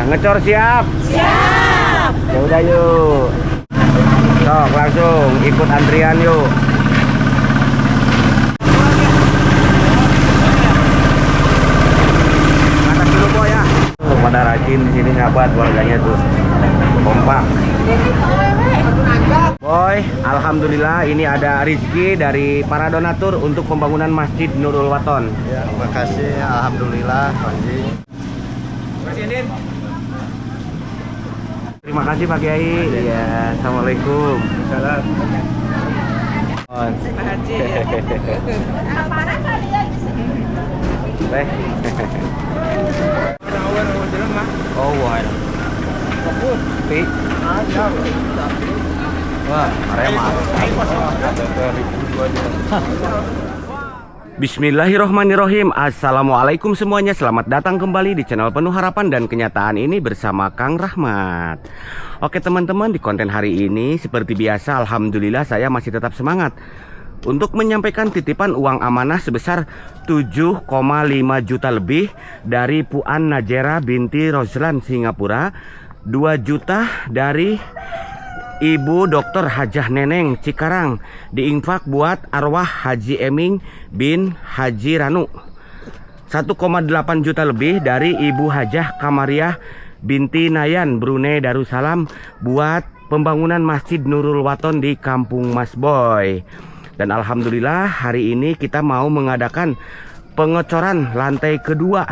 ngecor siap? Siap. Ya udah yuk. Sok langsung ikut antrian yuk. Atas dulu boy ya. Pada rajin di sini sahabat, warganya tuh kompak. Boy, alhamdulillah ini ada rezeki dari para donatur untuk pembangunan Masjid Nurul Waton. Ya, makasih, alhamdulillah, Panji. Terima kasih Pak Kiai. Ya, assalamualaikum. Salam. Pak Haji. Oh, wah. Pi. Wah, Arema. Bismillahirrohmanirrohim. Assalamualaikum semuanya. Selamat datang kembali di channel Penuh Harapan dan Kenyataan ini bersama Kang Rahmat. Oke teman-teman, di konten hari ini seperti biasa alhamdulillah saya masih tetap semangat untuk menyampaikan titipan uang amanah sebesar 7,5 juta lebih dari Puan Najera binti Roslan Singapura, 2 juta dari Ibu Dr. Hajah Neneng Cikarang diinfak buat arwah Haji Eming bin Haji Ranu, 1,8 juta lebih dari Ibu Hajah Kamariah binti Nayan Brunei Darussalam buat pembangunan Masjid Nurul Waton di Kampung Mas Boy. Dan alhamdulillah hari ini kita mau mengadakan pengecoran lantai kedua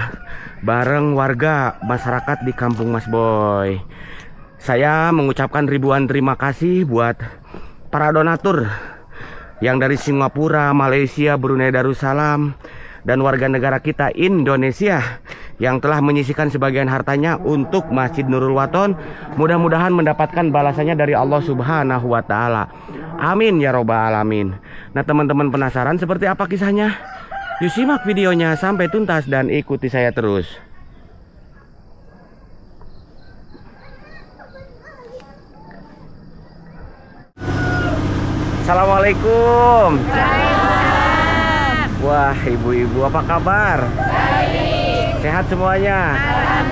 bareng warga masyarakat di Kampung Mas Boy. Saya mengucapkan ribuan terima kasih buat para donatur yang dari Singapura, Malaysia, Brunei Darussalam, dan warga negara kita Indonesia yang telah menyisihkan sebagian hartanya untuk Masjid Nurul Waton. Mudah-mudahan mendapatkan balasannya dari Allah Subhanahu wa Ta'ala. Amin ya robbal alamin. Nah teman-teman penasaran seperti apa kisahnya? Yuk simak videonya sampai tuntas dan ikuti saya terus. Assalamualaikum. Wah, ibu-ibu apa kabar? Baik. Sehat semuanya?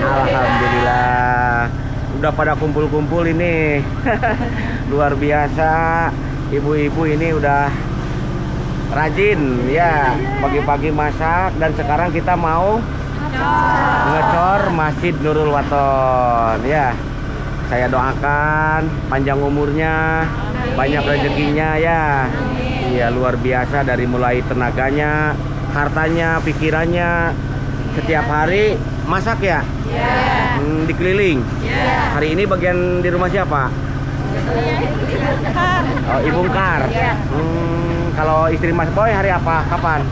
Alhamdulillah. Udah pada kumpul-kumpul ini. Luar biasa. Ibu-ibu ini udah rajin ya, pagi-pagi masak dan sekarang kita mau ngecor Masjid Nurul Waton ya. Saya doakan panjang umurnya, banyak rezekinya ya. Iya, luar biasa dari mulai tenaganya, hartanya, pikirannya. Setiap hari masak ya? Iya. Dikeliling? Iya. Hari ini bagian di rumah siapa? Oh, Ibu Ngkar. Iya. Kalau istri Mas Boy hari apa? Kapan?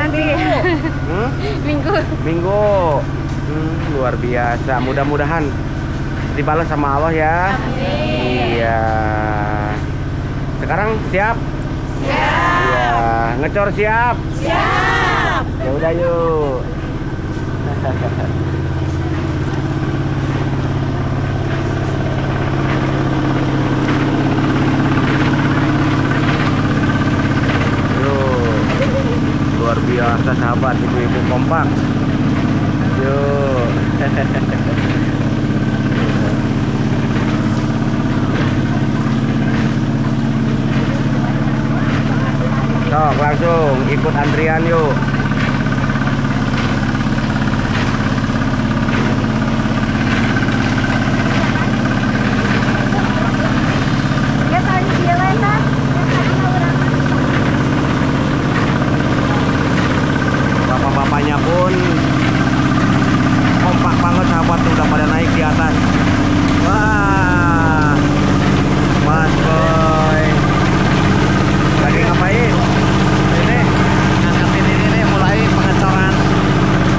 Nanti. Minggu. Minggu. Luar biasa. Mudah-mudahan dibalas sama Allah ya. Amin. Iya. Sekarang siap? Siap. Iya. Ngecor siap? Siap. Ya udah yuk. Luar biasa sahabat, ibu-ibu kompak. Yuk. Sok langsung ikut antrian yuk. Bapak-bapaknya pun kompak banget sahabat, udah pada naik di atas. Wah, Mas Boy lagi ngapain? Ini Ngangkatin ini nih, mulai pengecoran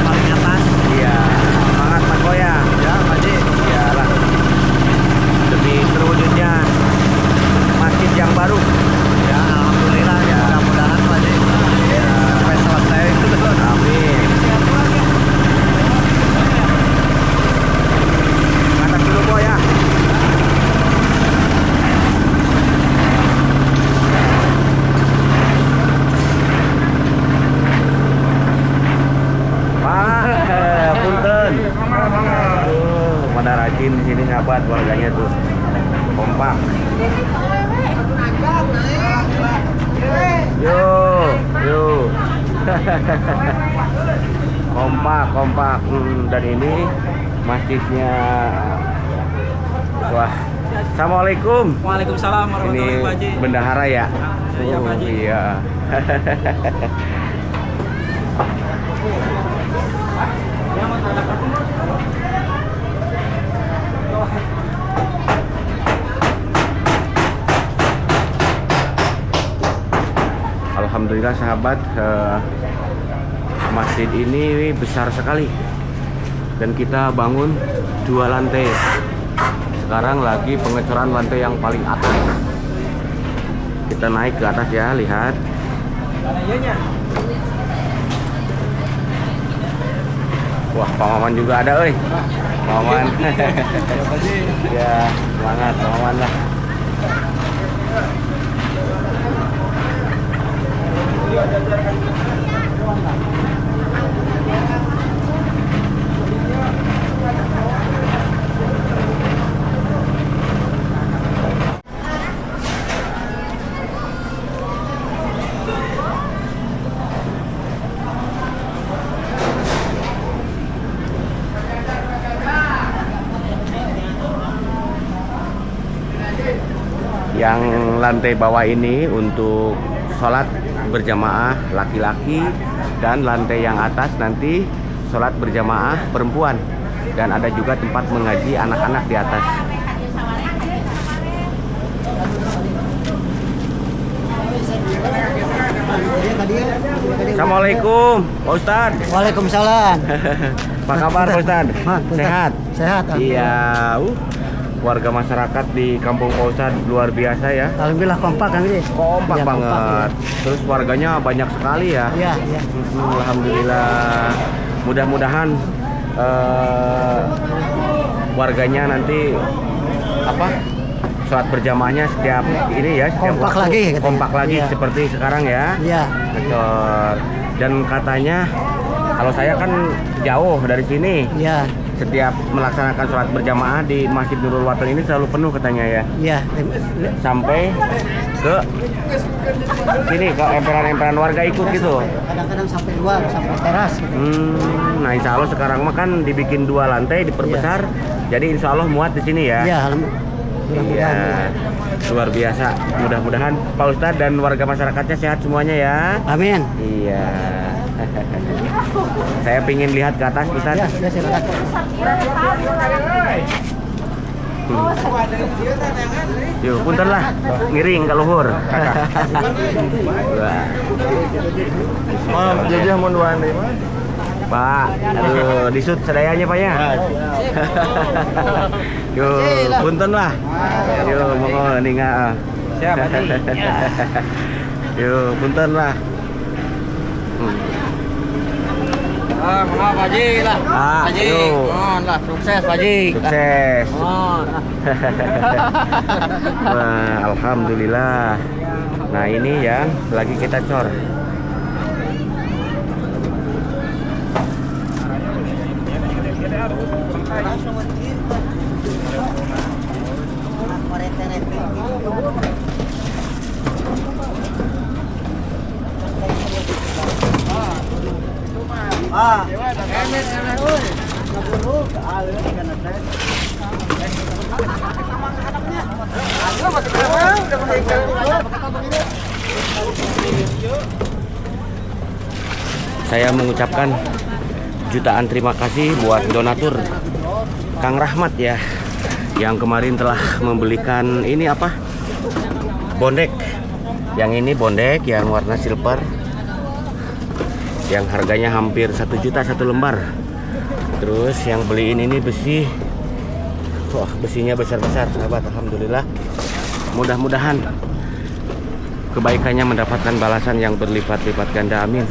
paling atas. iya, semangat Mas Boy ya. Ya, Panji. Iyalah, demi terwujudnya masjid yang baru. Ya, alhamdulillah. Ya. Mudah-mudahan Panji sampai selesai. Amin. Atas rajin di sini sahabat, warganya tuh kompak. Yo, yo. kompak. Dan ini masjidnya. Wah. Assalamualaikum. Waalaikumsalam warahmatullahi Ini wabarakatuh. bendahara ya? Iya, Pak Haji. Iya. Alhamdulillah sahabat, masjid ini besar sekali dan kita bangun 2 lantai. Sekarang lagi pengecoran lantai yang paling atas. Kita naik ke atas ya, lihat. Wah, Pak Maman juga ada, oi. Pak Maman. Ya, semangat Pak Maman lah. Yang lantai bawah ini untuk sholat berjamaah laki-laki, dan lantai yang atas nanti sholat berjamaah perempuan, dan ada juga tempat mengaji anak-anak di atas. Assalamualaikum Pak Ustadz. Waalaikumsalam. Apa kabar Pak Ustadz? Sehat? Sehat. Iya. Warga masyarakat di Kampung Pak Ustadz luar biasa ya. Alhamdulillah kompak kan ini. Kompak Ya, banget. kompak, Terus warganya banyak sekali ya. Iya, iya. Alhamdulillah. Mudah-mudahan warganya nanti apa? Sholat berjamaahnya setiap ini ya, setiap Kompak waktu. lagi, katanya. Kompak lagi Iya. seperti sekarang ya. Iya. Betul. Dan katanya kalau saya kan jauh dari sini. Iya. Setiap melaksanakan sholat berjamaah di Masjid Nurul Watan ini selalu penuh katanya ya. Iya. Sampai ke sini, ke emperan-emperan warga ikut gitu. Kadang-kadang sampai luar, sampai teras. Nah insya Allah sekarang mah kan dibikin 2 lantai, diperbesar. Jadi insya Allah muat di sini ya. Iya, Iya, mudah-mudahan. luar biasa. Mudah-mudahan Pak Ustadz dan warga masyarakatnya sehat semuanya ya. Amin. Iya. Saya pingin lihat ke atas Ustadz. Ya, ya silakan. Yuk, punten lah, ngiring ke luhur. Oh, jajah mun wani mah. Pak, aduh, disut sedayanya Pak ya. Yuk, punten lah. Yuk, monggo ninga. Siap, Haji. Yuk, punten lah. Maaf Haji lah. Haji. Yuk. Lah, sukses Haji. Sukses. Oh. Wah, alhamdulillah. Nah, ini yang lagi kita cor. Saya mengucapkan jutaan terima kasih buat donatur Kang Rahmat ya, yang kemarin telah membelikan ini apa? Bondek. Yang ini bondek yang warna silver, yang harganya hampir 1 juta 1 lembar. Terus yang beliin ini besi. Wah, besinya besar-besar sahabat. Alhamdulillah. Mudah-mudahan kebaikannya mendapatkan balasan yang berlipat-lipat ganda, amin.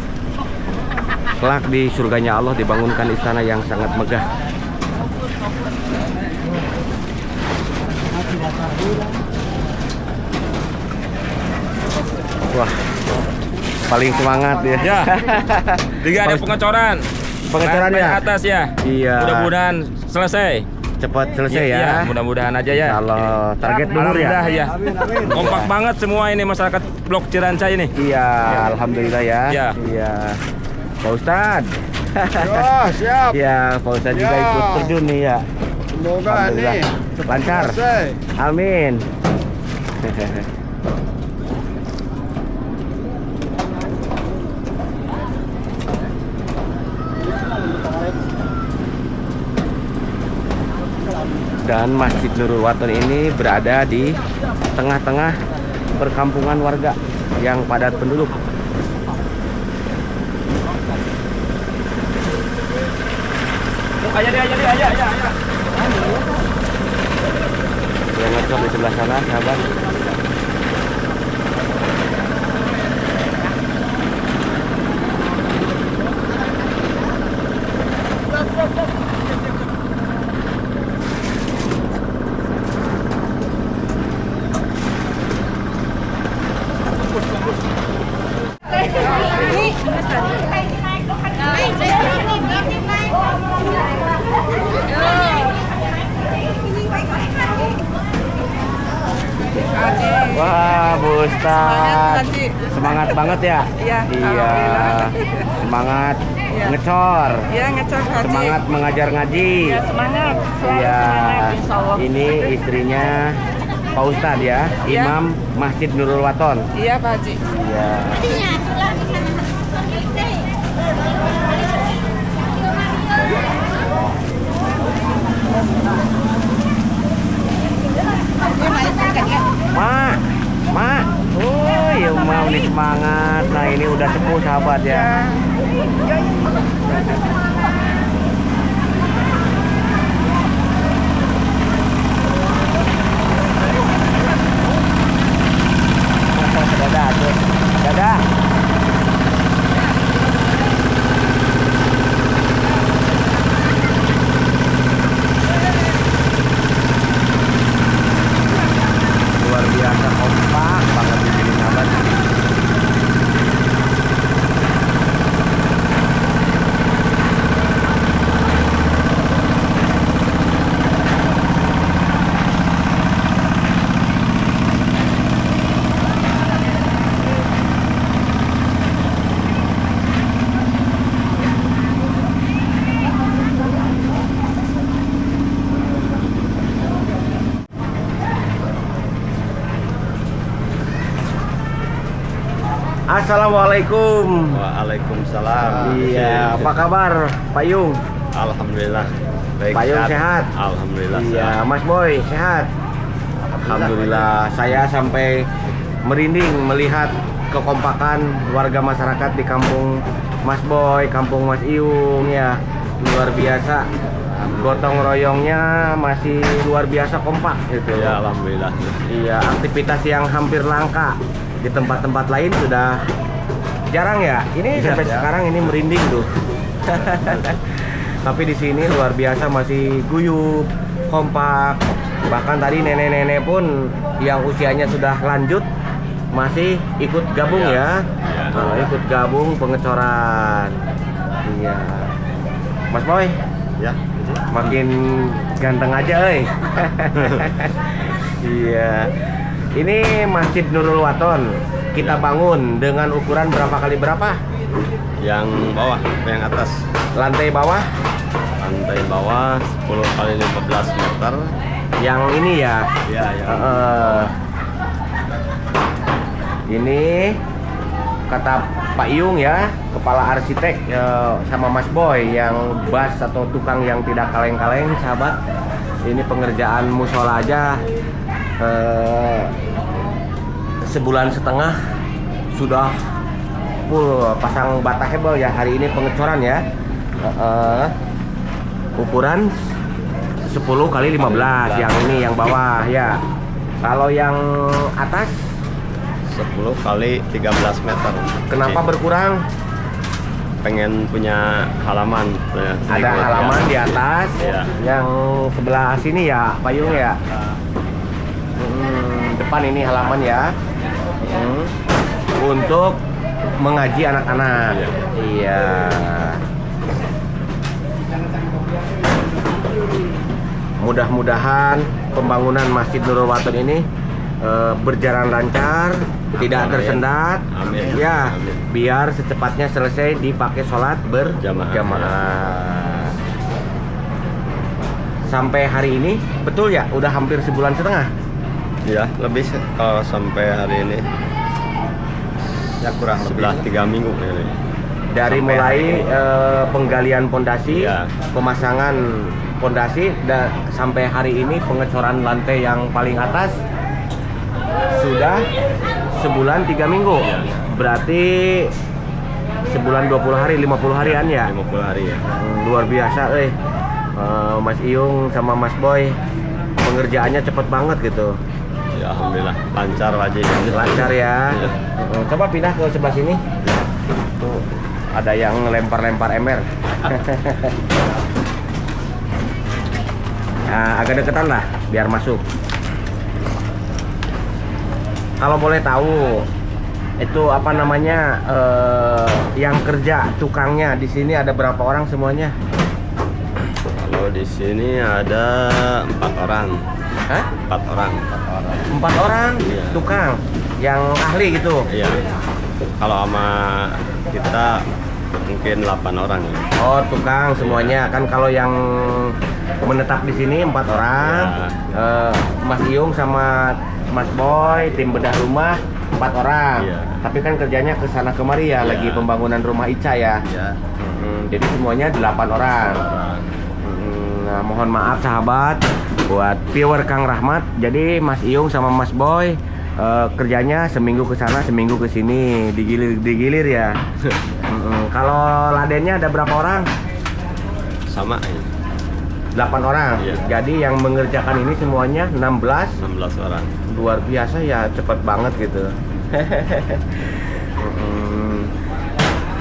Kelak di surganya Allah dibangunkan istana yang sangat megah. Wah, paling semangat ya. Ya. Juga ada pengecoran. Pengecoran Lantai ya? atas ya. Iya. Mudah-mudahan selesai. cepat selesai ya. Iya, mudah-mudahan aja ya. Kalau target duhur ya. Alhamdulillah ya. Kompak banget semua ini masyarakat Blok Cirancay ini. Iya, alhamdulillah ya. Iya. Iya. Pak Ustad. siap. Ya, Pak Ustad juga Ya. ikut terjun nih ya. Semoga Alhamdulillah. nih Lancar. selesai. Amin. Dan Masjid Nurul Waton ini berada di tengah-tengah perkampungan warga yang padat penduduk. Aja. Yang ngecor di sebelah sana, sahabat. Wah, Bu Ustad. Semangat banget ya? Iya, Iya. Semangat ngecor. Iya, ngecor haji. Semangat mengajar ngaji. Ya, semangat. Selalu Iya. semangat, insya Allah. Ini istrinya Pak Ustad ya, Iya. Imam Masjid Nurul Waton. Iya, Pak Haji. Iya. Ma, oh ya mau nih semangat. Nah ini udah sepuh sahabat ya. Dadah, tuh. Dadah. Luar biasa kompak banget di sini sahabat. Assalamualaikum. Waalaikumsalam. Iya, apa kabar Pak Yung? Alhamdulillah. Baik. Pak Yung sehat? Alhamdulillah. Iya, Mas Boy sehat? Alhamdulillah. Saya sampai merinding melihat kekompakan warga masyarakat di kampung Mas Boy, kampung Mas Iyung ya. Luar biasa. Gotong royongnya masih luar biasa kompak gitu. Ya, alhamdulillah. Iya, aktivitas yang hampir langka di tempat-tempat lain sudah jarang ya. Ini sampai sekarang ini merinding tuh. Tapi di sini luar biasa masih guyup, kompak. Bahkan tadi nenek-nenek pun yang usianya sudah lanjut masih ikut gabung ya. Nah, ikut gabung pengecoran. Iya. Mas Boy, Ya. makin ganteng aja, euy. Iya. Ini Masjid Nurul Waton kita bangun dengan ukuran berapa kali berapa? Yang bawah, yang atas. Lantai bawah Lantai bawah 10 kali 15 meter. yang ini ya. Ya, ya. Ini kata Pak Yung ya, kepala arsitek sama Mas Boy yang bas atau tukang yang tidak kaleng-kaleng sahabat. Ini pengerjaan musola aja sebulan setengah sudah full pasang bata hebel ya. Hari ini pengecoran ya. Ukuran 10 kali 15 yang ini yang bawah ya. Kalau yang atas 10 kali 13 meter. kenapa berkurang? Pengen punya halaman. Ada halaman di atas. Iya. Yang sebelah sini ya, Payung ya. Depan ini halaman ya. Untuk mengaji anak-anak. Iya. mudah-mudahan pembangunan Masjid Nurul Waton ini berjalan lancar, tidak tersendat. Amin. Ya, Amin. biar secepatnya selesai dipakai sholat berjamaah. Sampai hari ini, betul ya? Udah hampir sebulan setengah. Ya, lebih kalau sampai hari ini ya kurang sebelah 3 minggu ini. Dari Sampai mulai hari ini. penggalian pondasi, Iya. pemasangan pondasi, sampai hari ini pengecoran lantai yang paling atas sudah sebulan 3 minggu. Iya. Berarti sebulan 20 hari, 50 harian ya. 50 hari ya. Luar biasa, Mas Iyung sama Mas Boy, pengerjaannya cepet banget gitu. Ya alhamdulillah lancar wajib. Lancar ya. Iya. Coba pindah ke sebelah sini. Tuh, ada yang lempar-lempar ember. Nah, agak deketan lah biar masuk. Kalau boleh tahu, itu apa namanya, yang kerja tukangnya di sini ada berapa orang semuanya? Kalau di sini ada 4 orang. Hah? 4 orang. 4 orang Iya. tukang yang ahli gitu. Iya. Kalau sama kita mungkin 8 orang. Oh, tukang semuanya. Kan kalau yang menetap di sini 4 orang. Mas Iyung sama Mas Boy, tim bedah rumah 4 orang. Iya. Tapi kan kerjanya ke sana kemari ya, Iya. lagi pembangunan rumah Ica ya. Ya. Jadi semuanya 8 orang. Nah, mohon maaf sahabat buat viewer Kang Rahmat. Jadi Mas Iyung sama Mas Boy kerjanya seminggu ke sana, seminggu ke sini, digilir ya. Kalau ladennya ada berapa orang? Sama ya. 8 orang. Iya. Jadi yang mengerjakan ini semuanya 16. 16 orang. Luar biasa ya, cepet banget gitu.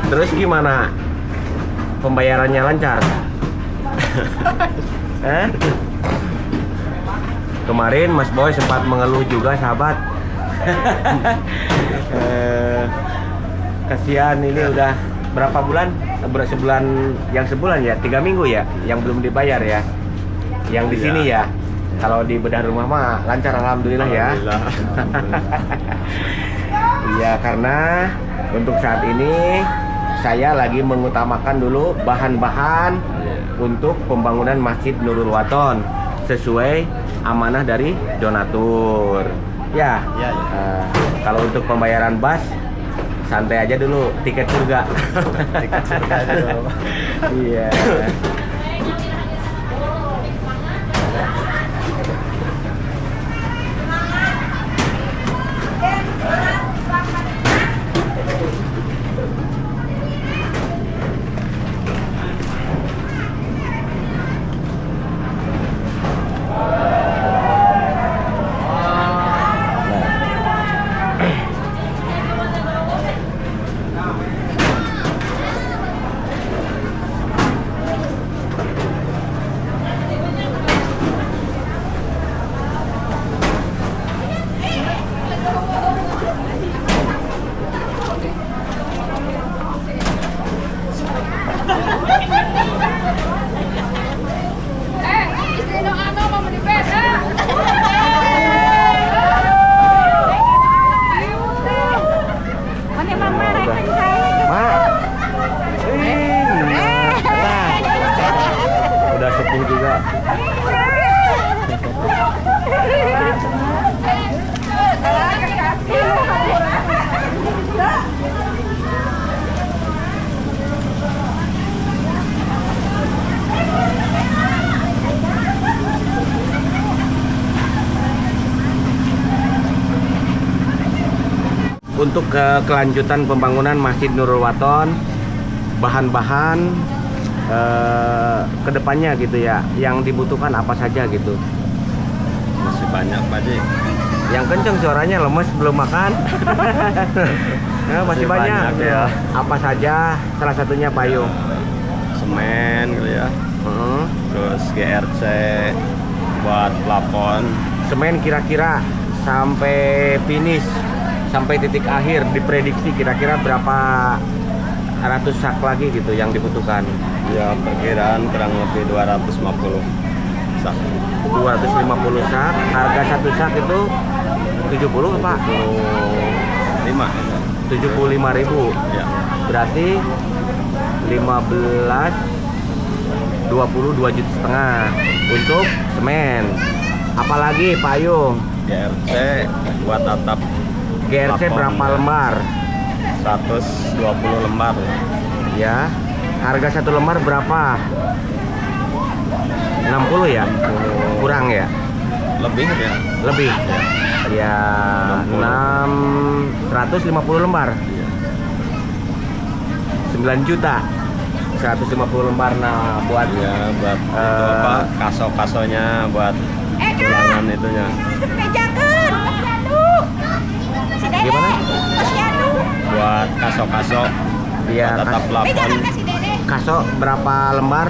Terus gimana? Pembayarannya lancar? Kemarin Mas Boy sempat mengeluh juga sahabat. Kasihan ini udah berapa bulan? Sebulan ya, 3 minggu ya, yang belum dibayar ya. Yang di Iya. sini ya. Kalau di bedah rumah mah lancar alhamdulillah ya. Alhamdulillah. Iya, karena untuk saat ini saya lagi mengutamakan dulu bahan-bahan untuk pembangunan Masjid Nurul Waton sesuai amanah dari donatur. Ya. Iya, iya. Kalau untuk pembayaran bas santai aja dulu, tiket surga. Tiket surga aja dulu. Iya. Udah sepuh juga. Untuk kelanjutan pembangunan Masjid Nurul Waton, bahan-bahan kedepannya gitu ya, yang dibutuhkan apa saja gitu. Masih banyak Pak Ji. Yang kenceng suaranya, lemes belum makan. Ya, masih banyak ya. Apa saja? Salah satunya payung. Semen gitu ya. Terus GRC buat plafon. Semen kira-kira sampai finish, sampai titik akhir diprediksi kira-kira berapa ratus sak lagi gitu yang dibutuhkan. Ya perkiraan kurang lebih 250. sak. 250 sak. Harga satu sak itu 70 apa? 5. 75.000. Ya. Berarti 15 22 juta setengah untuk semen. Apalagi payung. GRC buat atap GRC plafon, berapa lembar? 120 lembar. Ya. Harga satu lembar berapa? 60 ya? Kurang ya? Lebih ya. Lebih. Ya, 150 lembar. 9 juta. 150 lembar. Nah, buat Ya buat itu apa kaso-kasonya buat tulangan itunya. gimana? Buat kaso-kaso. Iya, Buat atap plafon. kaso berapa lembar?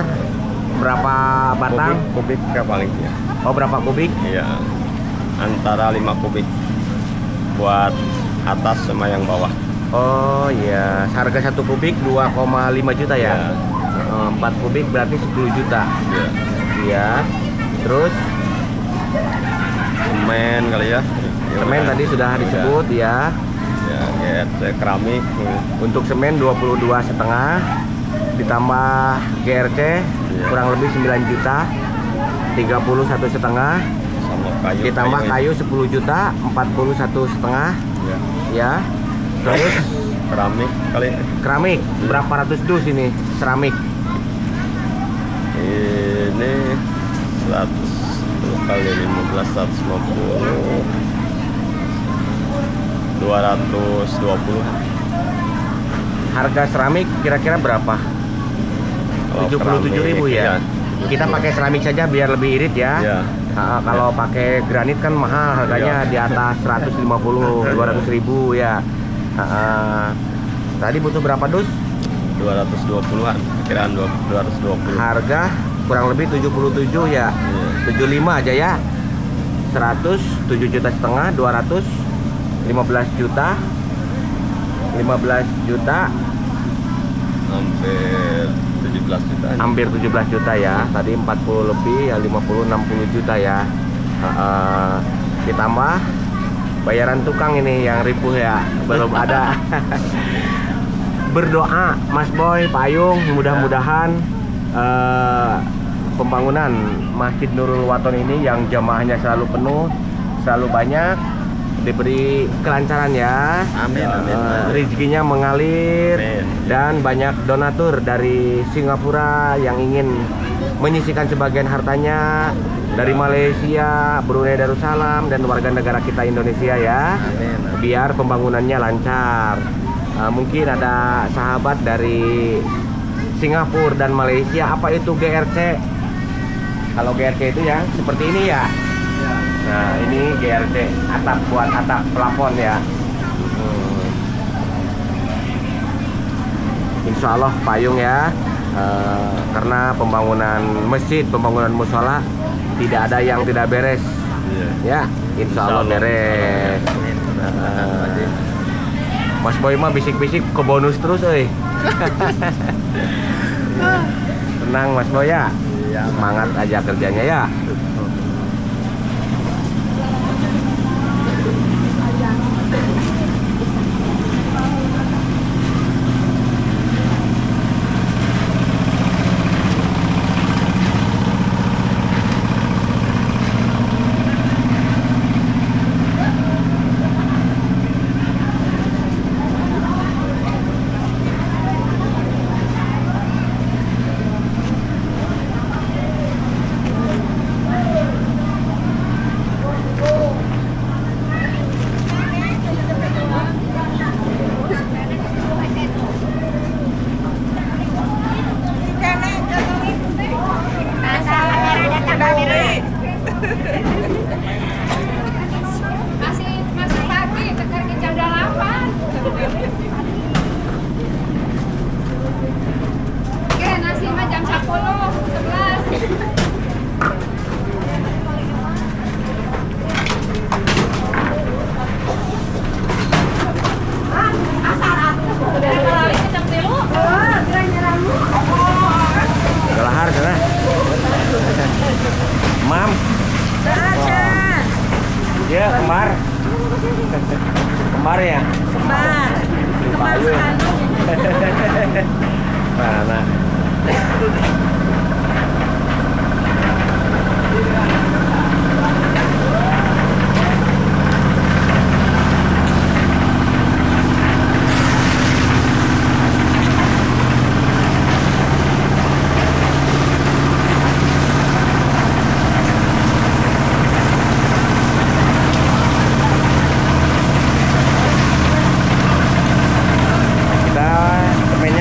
Berapa batang? Kubik ke paling ya. Oh, berapa kubik? Iya. Antara 5 kubik buat atas sama yang bawah. Oh iya, harga 1 kubik 2,5 juta ya? Iya. 4 kubik berarti 10 juta. Iya. Iya. Terus Semen kali ya. semen tadi sudah disebut ya. Ya, GRC keramik. Untuk semen 22,5 ditambah GRC kurang lebih 9 juta, 31,5 Sama kayu. ditambah kayu 10 juta, 41,5 Ya. ya. Terus Keramik kali. keramik berapa ratus dus ini keramik? Ini 100 kali 15 150 220. Harga seramik kira-kira berapa? Kalau 77.000 keramik, ya. Kita pakai seramik saja biar lebih irit ya. Ya. Kalau pakai granit kan mahal harganya Iya. di atas 150 200.000 ya. Tadi butuh berapa dus? 220-an, kiraan 220. Harga kurang lebih 77 ya. Iya. 75 aja ya. 107 juta setengah, 215 juta. 15 juta, Hampir 17 juta. hampir 17 juta ya. Tadi 40 lebih ya 50-60 juta ya. Ditambah bayaran tukang ini yang ripuh ya, belum ada. Berdoa Mas Boy Payung, mudah-mudahan pembangunan Masjid Nurul Waton ini yang jamaahnya selalu penuh, selalu banyak, diberi kelancaran ya. Amin, amin. Rezekinya mengalir. Amin. Dan banyak donatur dari Singapura yang ingin menyisihkan sebagian hartanya, dari Malaysia, Brunei Darussalam, dan warga negara kita Indonesia ya. Amin. Biar pembangunannya lancar. Mungkin ada sahabat dari Singapura dan Malaysia. Apa itu GRC? Kalau GRC itu ya seperti ini ya. Nah, ini GRC, atap buat atap plafon ya. Insya Allah payung ya. Karena pembangunan masjid, pembangunan musola tidak ada yang tidak beres. Ya, insya Allah beres. Mas Boy mah bisik-bisik ke bonus terus, Tenang Mas Boy ya. Semangat aja kerjanya ya. Masih pagi, sekarang jam 8. Oke, nasi mah jam 10, 11. Galahar sana. Iya, kembar. Kembar ya? Kembar. Kembar sekandung. Mana?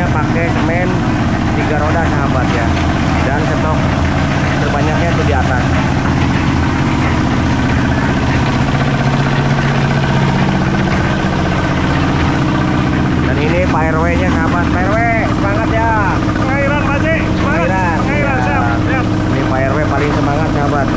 Pakai semen 3 roda sahabat ya, dan stok terbanyaknya tuh di atas. Dan ini Pak RW nya sahabat. Pak RW semangat ya. Pengairan Pak Haji. Pengairan. Pengairan, siap. Siap. Ini Pak RW paling semangat sahabat.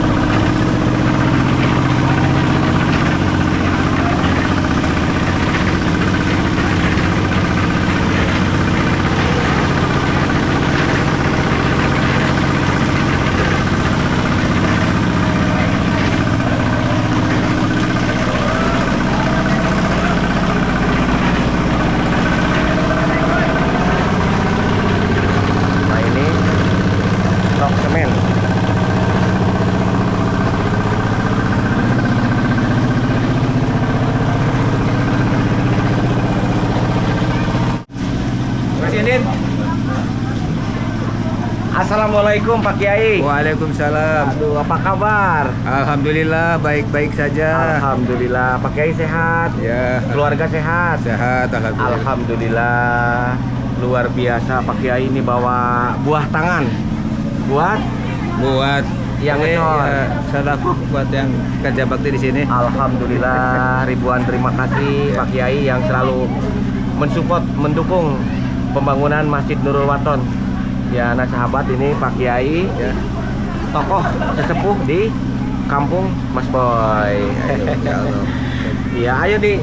Assalamualaikum Pak Kiai. Waalaikumsalam. Aduh, apa kabar? Alhamdulillah baik-baik saja. Alhamdulillah. Pak Kiai sehat? Ya, Keluarga sehat? sehat alhamdulillah. Alhamdulillah. Luar biasa Pak Kiai ini bawa buah tangan. Buat Buat yang ini, ngecor. sadaku buat yang kerja bakti di sini. Alhamdulillah, ribuan terima kasih Pak Kiai yang selalu mensupport, mendukung pembangunan Masjid Nurul Waton. Ya, nah sahabat, ini Pak Kiai Ya. tokoh sesepuh di kampung Mas Boy. Insyaallah. Iya, ayo di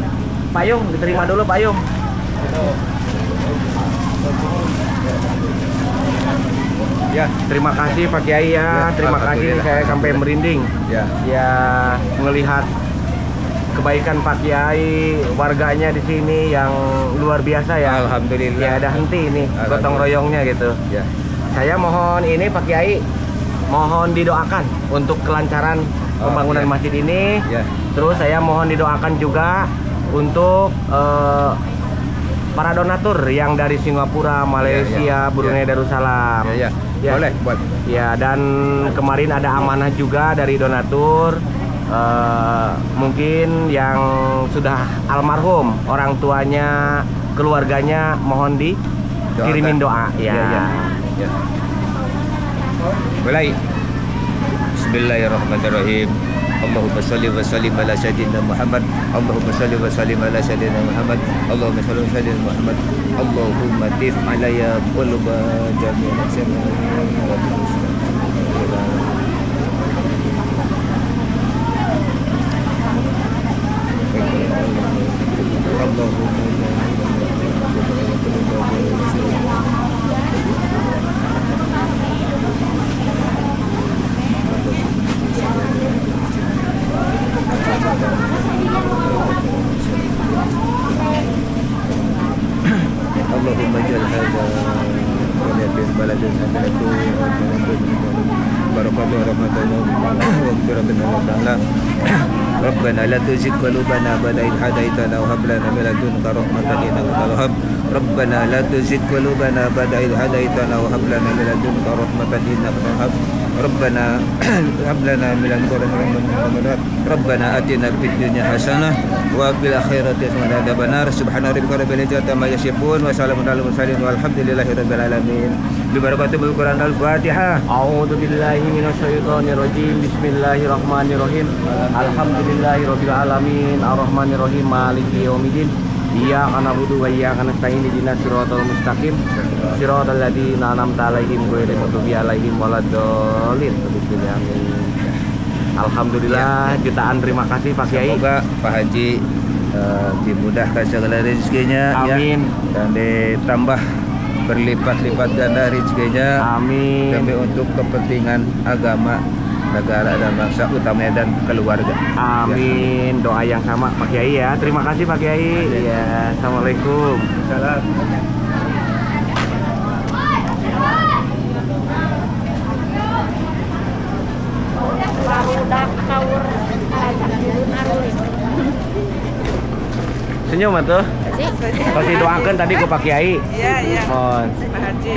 payung, diterima dulu payung. Ya, Terima kasih Pak Kiai ya, Ya, terima kasih, alhamdulillah. saya sampai merinding. ya. Ya, melihat kebaikan Pak Kiai, warganya di sini yang luar biasa ya. Alhamdulillah. Ya, ada henti ini gotong royongnya gitu. Ya. Saya mohon ini Pak Kiai, mohon didoakan untuk kelancaran pembangunan ya. masjid ini. Ya. Terus saya mohon didoakan juga untuk para donatur yang dari Singapura, Malaysia, ya. Brunei Darussalam. Ya, ya. Ya. Boleh buat. Ya, dan kemarin ada amanah juga dari donatur. Mungkin yang sudah almarhum, orang tuanya, keluarganya, mohon dikirimin doa ya. Ya. Mulai. Bismillahirrahmanirrahim. Allahumma salli wa sallim ala sayyidina Muhammad. Allahumma salli wa sallim ala sayyidina Muhammad. Allahumma salli wa sallim ala Muhammad. Allahumma tif alayya qulba jami'an Allahumma jal hadha walatin baladun hadanatu barakatuh rahmatan wa maghfiratan wa ta'ala Rabbana la tuzigh qulubana ba'da idh hadaitana wa hab lana min ladunka rahmatan innaka antal wahhab Rabbana la tuzigh qulubana ba'da idh hadaitana wa hab lana min ladunka rahmatan innaka antal wahhab Rabbana hab lana min ladunka rahmatan innaka antal wahhab Rabbana atina fid dunya hasanah wa fil akhirati hasanah wa qina adzabannar subhana rabbika rabbil izzati amma yasifun wa salamun alal mursalin walhamdulillahi rabbil alamin bi barakatil Qur'an al-Fatihah. A'udzu billahi minasyaitonir rajim. Bismillahirrahmanirrahim. Alhamdulillahirabbil alamin. Arrahmanir rahim. Maliki yaumiddin. Iyyaka na'budu wa iyyaka nasta'in. Ihdinas siratal mustaqim. Siratal ladzina an'amta 'alaihim ghairil maghdubi 'alaihim waladdallin. Bismillahirrahmanirrahim. Alhamdulillah, jutaan terima kasih Pak Kiai. Semoga Pak Haji dimudahkan segala rezekinya Amin. ya, dan ditambah berlipat-lipat ganda rezekinya Amin. demi untuk kepentingan agama negara dan bangsa, utamanya dan keluarga. Amin. Doa yang sama Pak Kiai ya. Terima kasih Pak Kiai. Iya. Assalamualaikum. Salam. Barudak kaur Senyum atuh. Pasti doakan tadi ke Pak Kiai. Iya, iya. Mohon. Pak Haji.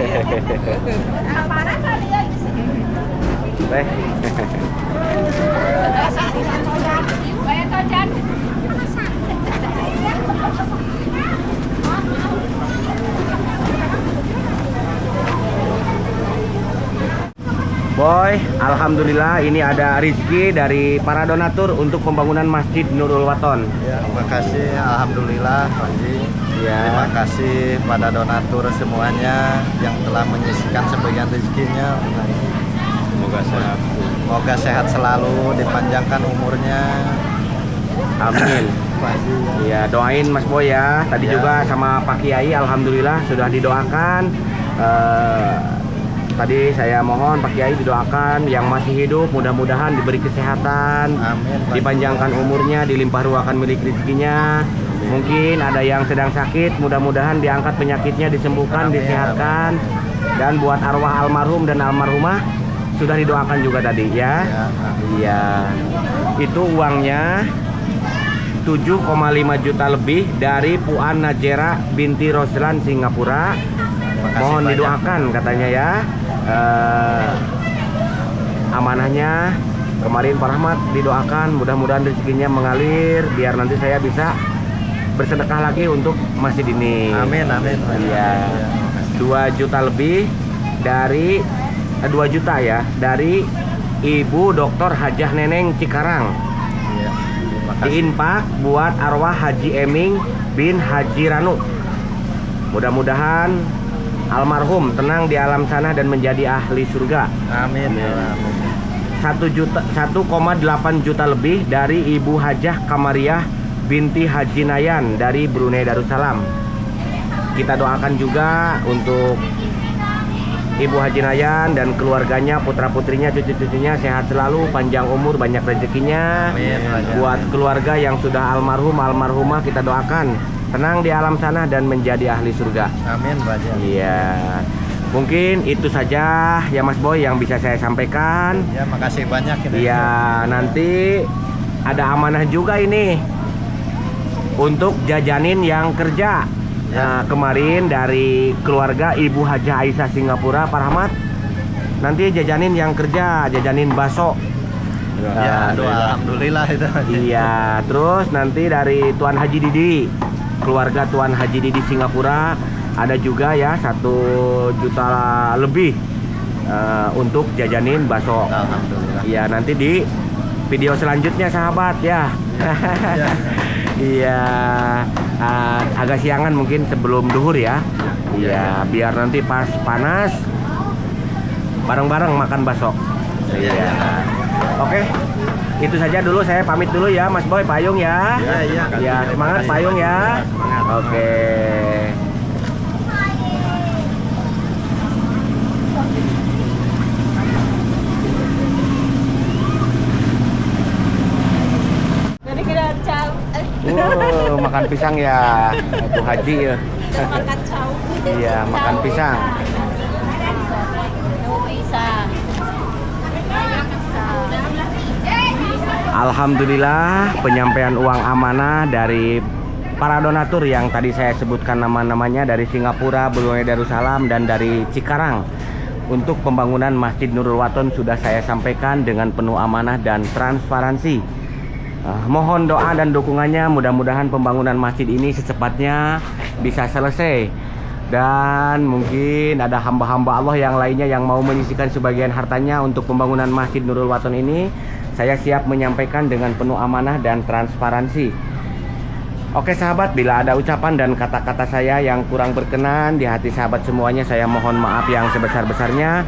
Teh. Bayar tojan. Boy, alhamdulillah ini ada rezeki dari para donatur untuk pembangunan Masjid Nurul Waton. Ya, terima kasih. Alhamdulillah, Pak Haji. Ya. Terima kasih pada donatur semuanya yang telah menyisihkan sebagian rezekinya. Semoga sehat. Semoga sehat selalu, dipanjangkan umurnya. Amin. Pak Haji. Ya, doain Mas Boy ya. Tadi Ya. juga sama Pak Kiai, alhamdulillah sudah didoakan. Tadi saya mohon Pak Kiai didoakan yang masih hidup mudah-mudahan diberi kesehatan, Amin, Pak. dipanjangkan umurnya, dilimpah ruahkan milik rezekinya. Mungkin ada yang sedang sakit, mudah-mudahan diangkat penyakitnya, disembuhkan, Amin, disehatkan. Dan buat arwah almarhum dan almarhumah sudah didoakan juga tadi ya. Ya, Iya. Itu uangnya 7,5 juta lebih dari Puan Najera binti Roslan Singapura. Makasih Mohon banyak. didoakan katanya ya. Amanahnya kemarin Pak Rahmat didoakan mudah-mudahan rezekinya mengalir biar nanti saya bisa bersedekah lagi untuk masjid ini. Amin, amin. Pak. Iya. 2 juta lebih dari 2 juta ya dari Ibu Dr. Hajah Neneng Cikarang. Iya, terima kasih. Diinfak buat arwah Haji Eming bin Haji Ranu. Mudah-mudahan almarhum tenang di alam sana dan menjadi ahli surga. Amin. Amin. 1,8 juta lebih dari Ibu Hajah Kamariah binti Haji Nayan dari Brunei Darussalam. Kita doakan juga untuk Ibu Haji Nayan dan keluarganya, putra-putrinya, cucu-cucunya sehat selalu, panjang umur, banyak rezekinya. Amin. Buat keluarga yang sudah almarhum, almarhumah kita doakan tenang di alam sana dan menjadi ahli surga. Amin, Pak Haji. Iya. Mungkin itu saja ya Mas Boy yang bisa saya sampaikan. Ya, makasih banyak ini. Iya, nanti ada amanah juga ini untuk jajanin yang kerja. Nah, kemarin dari keluarga Ibu Hajah Aisyah Singapura, Pak Rahmat, nanti jajanin yang kerja, jajanin bakso. Ya, doa alhamdulillah itu. Iya, terus nanti dari Tuan Haji Didi, keluarga Tuan Haji Didi Singapura, ada juga ya 1 juta lebih untuk jajanin bakso. Alhamdulillah. Iya, nanti di video selanjutnya sahabat ya. Ya. Iya, agak siangan mungkin sebelum duhur ya. Iya, biar nanti pas panas bareng-bareng makan bakso. Iya. Oke, itu saja dulu, saya pamit dulu ya Mas Boy, payung ya. Iya, iya. Ya, semangat payung ya. Oke. Jadi kita caw. Makan pisang ya, Bu Haji ya. Makan caw. Iya, makan pisang. Bisa. Alhamdulillah penyampaian uang amanah dari para donatur yang tadi saya sebutkan nama-namanya dari Singapura, Brunei Darussalam dan dari Cikarang untuk pembangunan Masjid Nurul Waton sudah saya sampaikan dengan penuh amanah dan transparansi. Mohon doa dan dukungannya, mudah-mudahan pembangunan masjid ini secepatnya bisa selesai. Dan mungkin ada hamba-hamba Allah yang lainnya yang mau menyisihkan sebagian hartanya untuk pembangunan Masjid Nurul Waton ini. Saya siap menyampaikan dengan penuh amanah dan transparansi. Oke sahabat, bila ada ucapan dan kata-kata saya yang kurang berkenan di hati sahabat semuanya, saya mohon maaf yang sebesar-besarnya.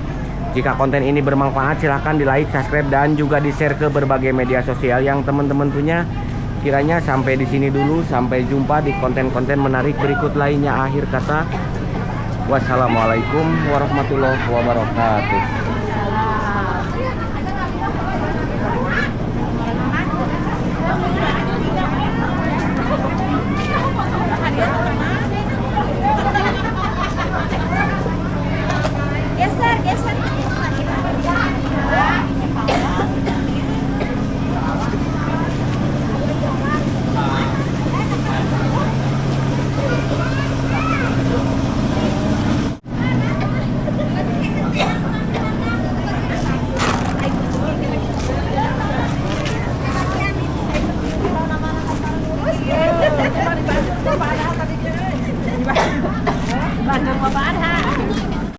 Jika konten ini bermanfaat, silahkan di like, subscribe, dan juga di share ke berbagai media sosial yang teman-teman punya. Kiranya sampai di sini dulu, sampai jumpa di konten-konten menarik berikut lainnya. Akhir kata, wassalamualaikum warahmatullahi wabarakatuh.